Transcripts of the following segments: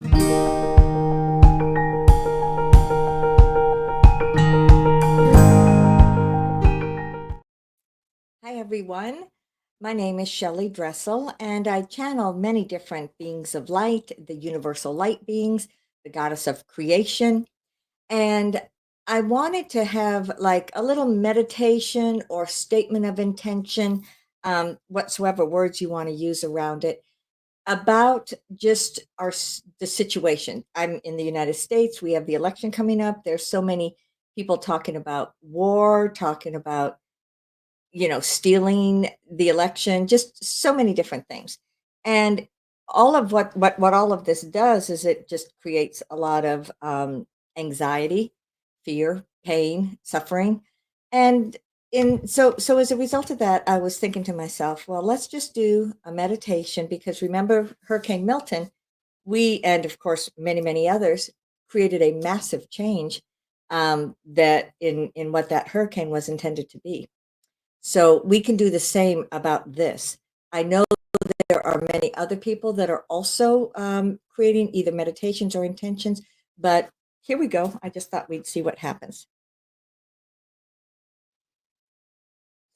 Hi, everyone. My name is Shelly Dressel, and I channel many different beings of light, the universal light beings, the goddess of creation. And I wanted to have like a little meditation or statement of intention, whatsoever words you want to use around it, about just the situation. I'm in the United States. We have the election coming up. There's so many people talking about war, talking about stealing the election, just so many different things. And all of what all of this does is it just creates a lot of anxiety, fear, pain, suffering. And so as a result of that, I was thinking to myself, well, let's just do a meditation because remember Hurricane Milton, we and of course many others created a massive change that in what that hurricane was intended to be. So we can do the same about this. I know there are many other people that are also creating either meditations or intentions, but here we go. I just thought we'd see what happens.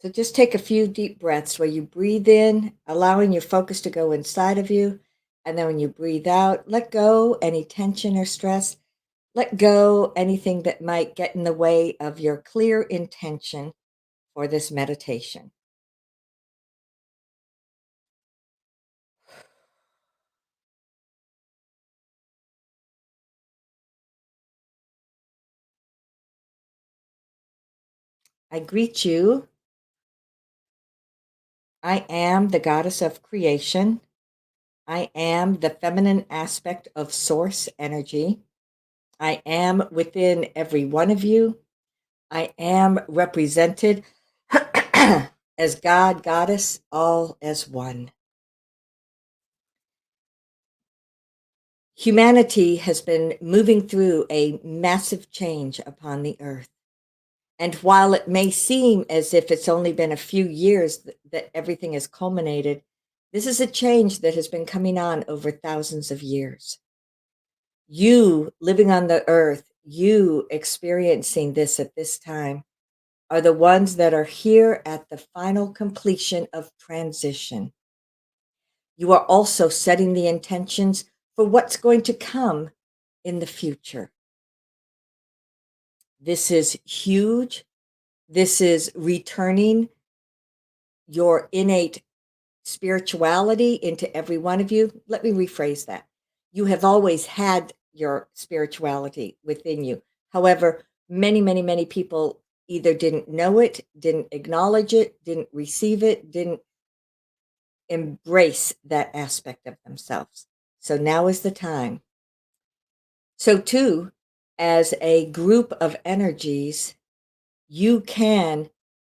So just take a few deep breaths where you breathe in, allowing your focus to go inside of you. And then when you breathe out, let go any tension or stress. Let go anything that might get in the way of your clear intention for this meditation. I greet you. I am the goddess of creation. I am the feminine aspect of source energy. I am within every one of you. I am represented as God, Goddess, all as one. Humanity has been moving through a massive change upon the earth. And while it may seem as if it's only been a few years that everything has culminated, this is a change that has been coming on over thousands of years. You living on the earth, you experiencing this at this time, are the ones that are here at the final completion of transition. You are also setting the intentions for what's going to come in the future. This is huge. This is returning your innate spirituality into every one of you. Let me rephrase that. You have always had your spirituality within you. However, many people either didn't know it, didn't acknowledge it, didn't receive it, didn't embrace that aspect of themselves. So now is the time. So, too, as a group of energies, you can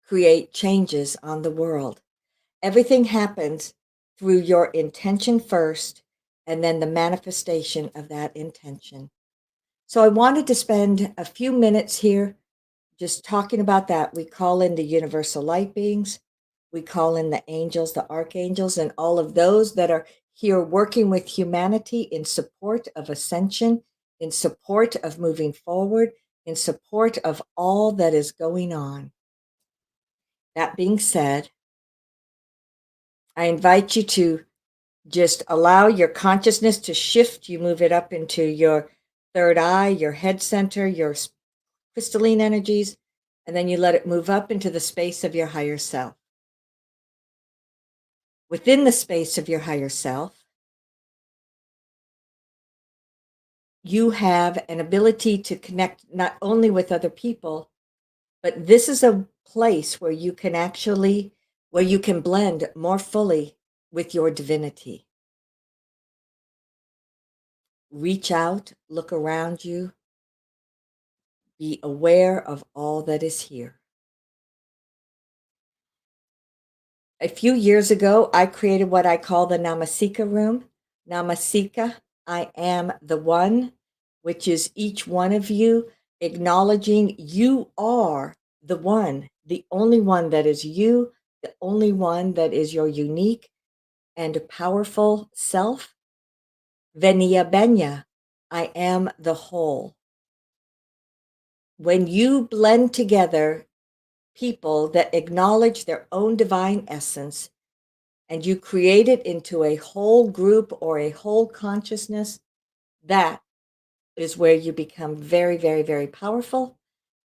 create changes on the world. Everything happens through your intention first and then the manifestation of that intention. So I wanted to spend a few minutes here just talking about that. We call in the universal light beings, we call in the angels, the archangels, and all of those that are here working with humanity in support of ascension, in support of moving forward, in support of all that is going on. That being said, I invite you to just allow your consciousness to shift. You move it up into your third eye, your head center, your crystalline energies, and then you let it move up into the space of your higher self. Within the space of your higher self, you have an ability to connect not only with other people, but this is a place where you can actually, where you can blend more fully with your divinity. Reach out, look around you, be aware of all that is here. A few years ago, I created what I call the Namasika room. Namasika, I am the one, which is each one of you acknowledging you are the one, the only one that is you, the only one that is your unique and powerful self. Venia Benya, I am the whole. When you blend together people that acknowledge their own divine essence and you create it into a whole group or a whole consciousness, that is where you become very, very, very powerful.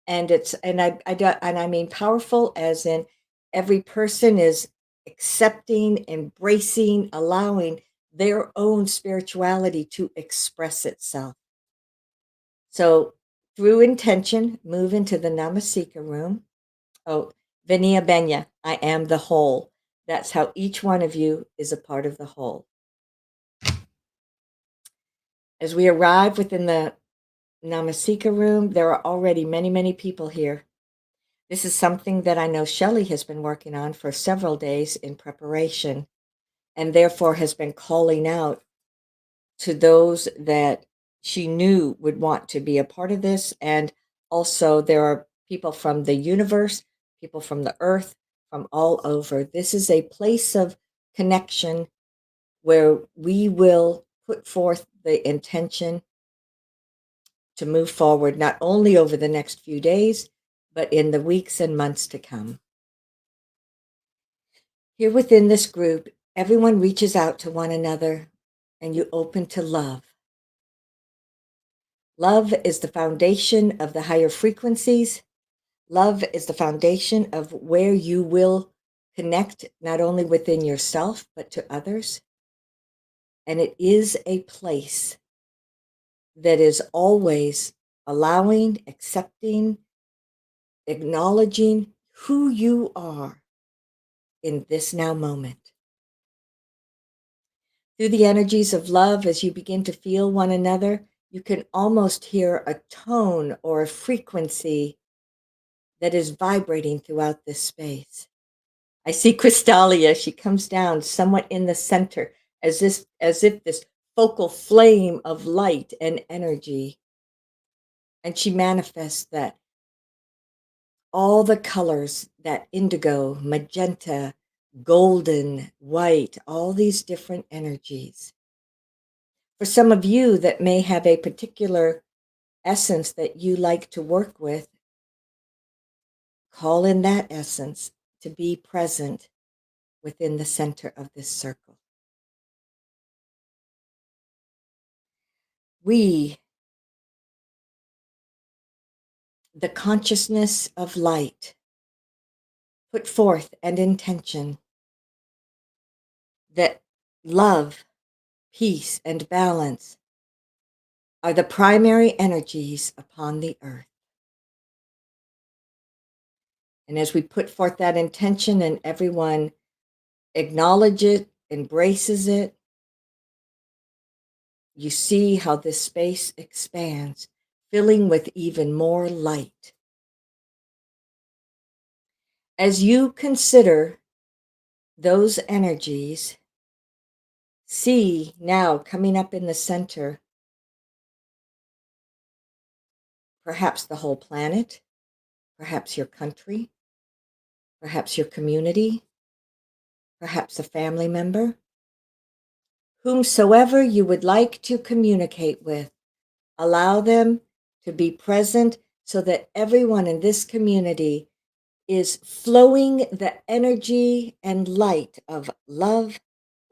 And I mean powerful as in every person is accepting, embracing, allowing their own spirituality to express itself. So through intention, move into the Namasika room. Oh, Venia Benya, I am the whole. That's how each one of you is a part of the whole. As we arrive within the Namasika room, there are already many, many people here. This is something that I know Shelly has been working on for several days in preparation, and therefore has been calling out to those that she knew would want to be a part of this. And also, there are people from the universe, people from the earth, from all over. This is a place of connection where we will put forth the intention to move forward, not only over the next few days, but in the weeks and months to come. Here within this group, everyone reaches out to one another and you open to love. Love is the foundation of the higher frequencies. Love is the foundation of where you will connect not only within yourself, but to others. And it is a place that is always allowing, accepting, acknowledging who you are in this now moment. Through the energies of love, as you begin to feel one another, you can almost hear a tone or a frequency that is vibrating throughout this space. I see Crystalia. She comes down somewhat in the center, as if this focal flame of light and energy. And she manifests that all the colors, that indigo, magenta, golden, white, all these different energies. For some of you that may have a particular essence that you like to work with, call in that essence to be present within the center of this circle. We, the consciousness of light, put forth an intention that love, peace, and balance are the primary energies upon the earth. And as we put forth that intention and everyone acknowledges it, embraces it, you see how this space expands, filling with even more light. As you consider those energies, see now coming up in the center, perhaps the whole planet, perhaps your country, perhaps your community, perhaps a family member, whomsoever you would like to communicate with. Allow them to be present so that everyone in this community is flowing the energy and light of love,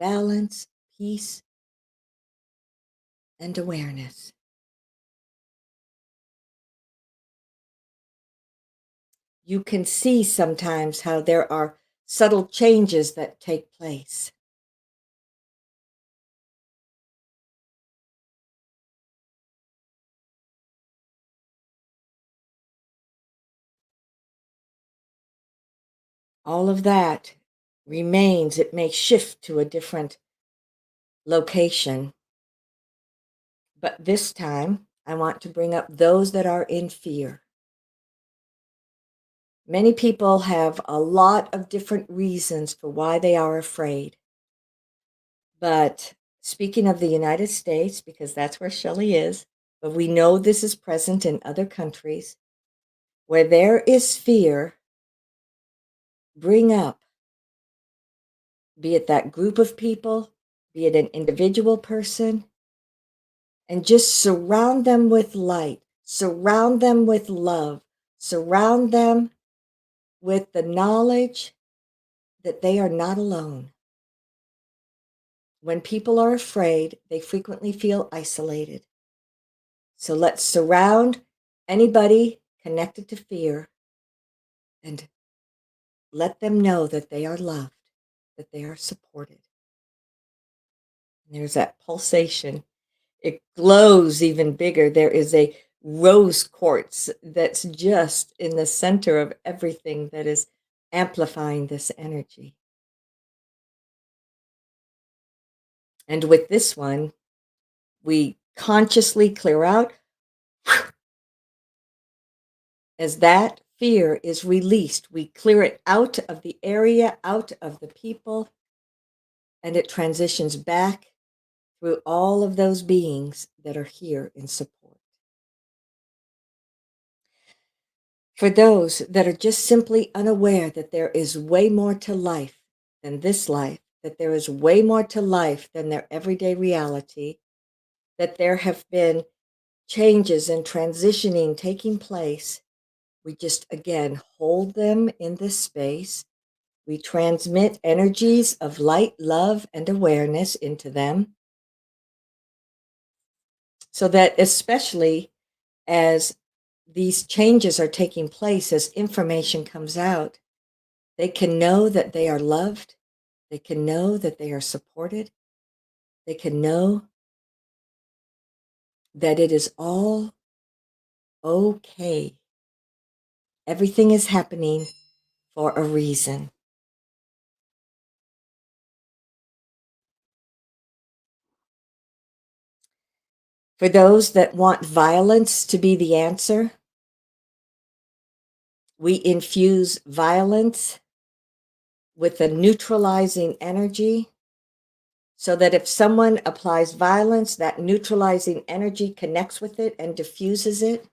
balance, peace, and awareness. You can see sometimes how there are subtle changes that take place. All of that remains. It may shift to a different location. But this time, I want to bring up those that are in fear. Many people have a lot of different reasons for why they are afraid. But speaking of the United States, because that's where Shelly is, but we know this is present in other countries, where there is fear, bring up, be it that group of people, be it an individual person, and just surround them with light, surround them with love, surround them with the knowledge that they are not alone. When people are afraid, they frequently feel isolated. So let's surround anybody connected to fear and let them know that they are loved, that they are supported. And there's that pulsation. It glows even bigger. There is a rose quartz that's just in the center of everything that is amplifying this energy. And with this one, we consciously clear out as that fear is released. We clear it out of the area, out of the people, and it transitions back through all of those beings that are here in support. For those that are just simply unaware that there is way more to life than this life, that there is way more to life than their everyday reality, that there have been changes and transitioning taking place, we just again hold them in this space. We transmit energies of light, love, and awareness into them so that especially as these changes are taking place, as information comes out, they can know that they are loved. They can know that they are supported. They can know that it is all okay. Everything is happening for a reason. For those that want violence to be the answer, we infuse violence with a neutralizing energy so that if someone applies violence, that neutralizing energy connects with it and diffuses it.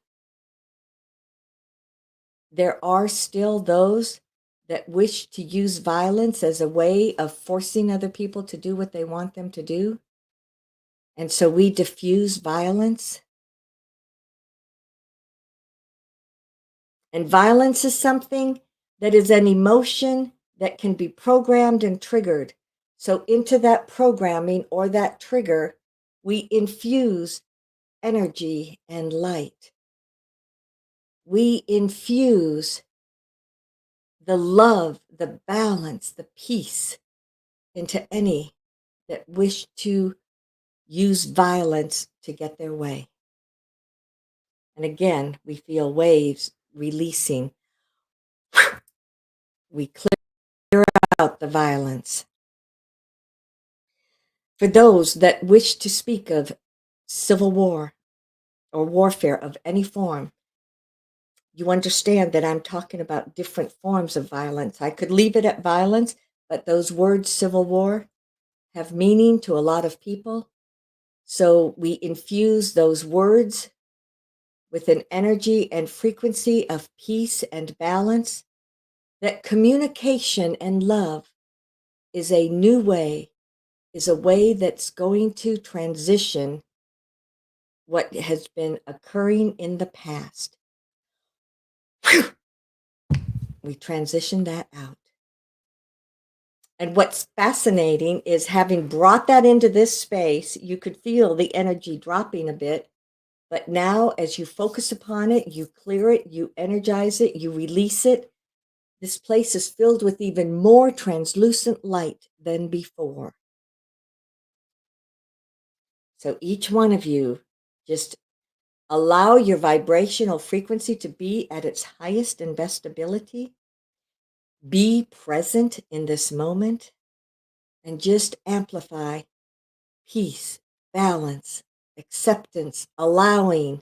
There are still those that wish to use violence as a way of forcing other people to do what they want them to do. And so we diffuse violence. And violence is something that is an emotion that can be programmed and triggered. So into that programming or that trigger, we infuse energy and light. We infuse the love, the balance, the peace into any that wish to use violence to get their way. And again, we feel waves releasing. We clear out the violence. For those that wish to speak of civil war or warfare of any form, you understand that I'm talking about different forms of violence. I could leave it at violence, but those words, civil war, have meaning to a lot of people. So we infuse those words with an energy and frequency of peace and balance, that communication and love is a new way, is a way that's going to transition what has been occurring in the past. We transition that out. And what's fascinating is having brought that into this space, you could feel the energy dropping a bit. But now, as you focus upon it, you clear it, you energize it, you release it. This place is filled with even more translucent light than before. So each one of you, just allow your vibrational frequency to be at its highest and best ability. Be present in this moment and just amplify peace, balance, acceptance, allowing,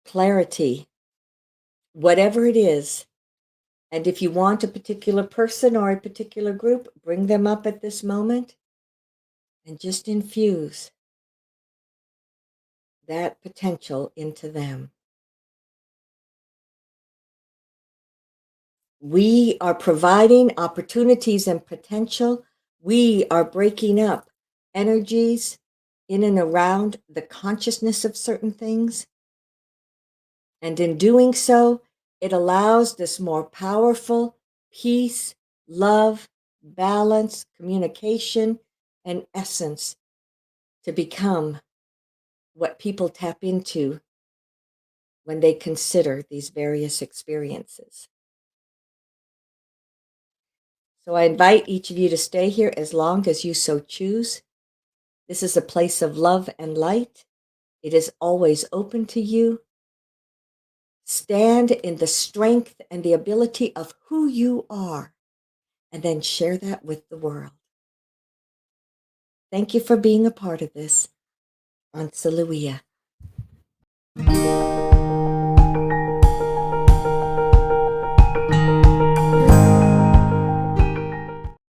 clarity, whatever it is. And if you want a particular person or a particular group, bring them up at this moment and just infuse that potential into them. We are providing opportunities and potential. We are breaking up energies in and around the consciousness of certain things. And in doing so, it allows this more powerful peace, love, balance, communication, and essence to become what people tap into when they consider these various experiences. So I invite each of you to stay here as long as you so choose. This is a place of love and light. It is always open to you. Stand in the strength and the ability of who you are, and then share that with the world. Thank you for being a part of this. Ansaluia.